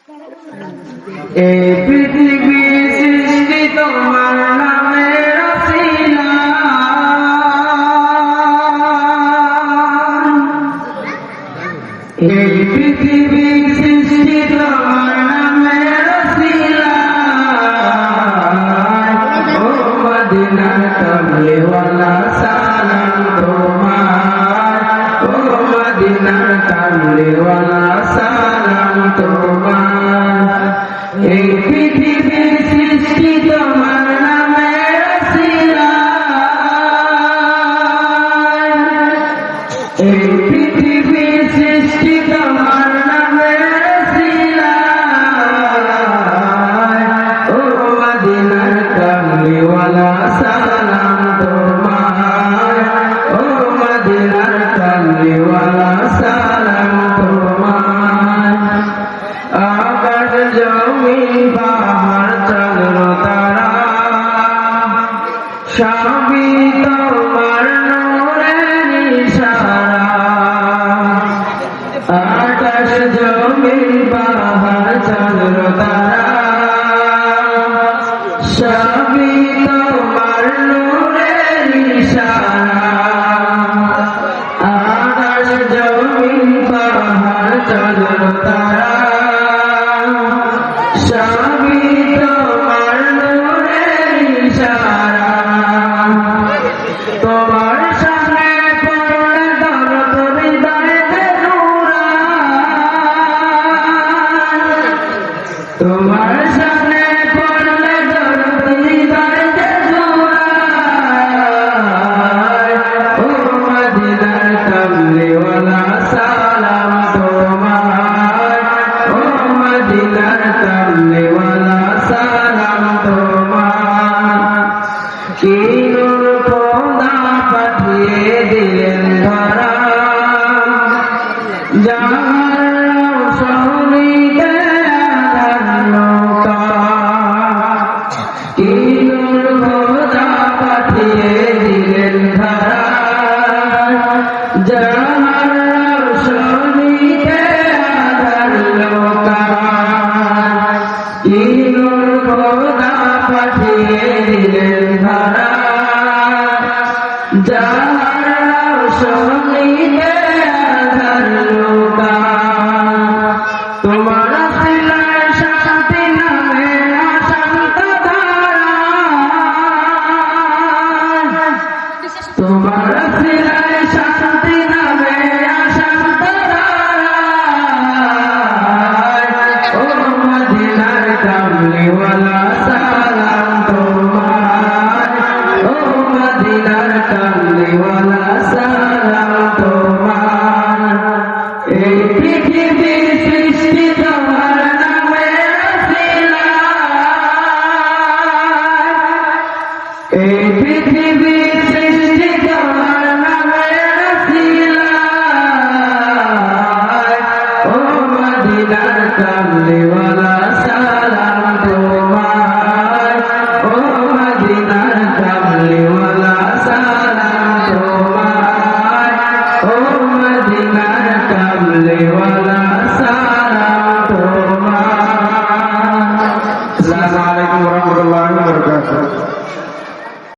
এই পৃথিবী সৃষ্টি তোমার নামের ওসিলা, এই পৃথিবী সৃষ্টি তোমার নামের ওসিলা। ও মদিনার কামলিওয়ালা সালাম তোমার, ও মদিনার কামলিওয়ালা সালাম তোমার। এই পৃথিবীর সৃষ্টি তোমার নামের ওসিলা, এই পৃথিবীর সৃষ্টি তোমার নামের ওসিলা। ও মদিনার কামলিওয়ালা সালাম তোমার, ও মদিনার কামলিওয়ালা সালাম তোমার। আকাশ জমিন পাহাড় চন্দ্র তারা সবই তোমার নূরের ইশারা। আকাশ জমিন পাহাড় চন্দ্র তারা সবই তোমার নূরের ইশারা। আকাশ জমিন পাহাড় চন্দ্র তারা সবই তোমার নূরের ইশারা। তোমার সামনে পড়লে দরদ হৃদয়েতে জোড়ায়, তোমার সামনে পড়লে দরদ হৃদয়েতে জোড়ায়। ও মদিনার কামলিওয়ালা সালাম তোমার, ও মদিনার কামলিওয়ালা সালাম তোমার। কি নূর খোদা পাঠিয়ে দিলেন ধরা, যার রওশনীতে আঁধার নৌকা। কি নূর খোদা পাঠিয়ে দিলেন ধরা, যার রওশনীতে আঁধার নৌকা। কি নূর খোদা পাঠিয়ে দিলেন ধরা, যার রওশনীতে আঁধার নৌকা। তোমার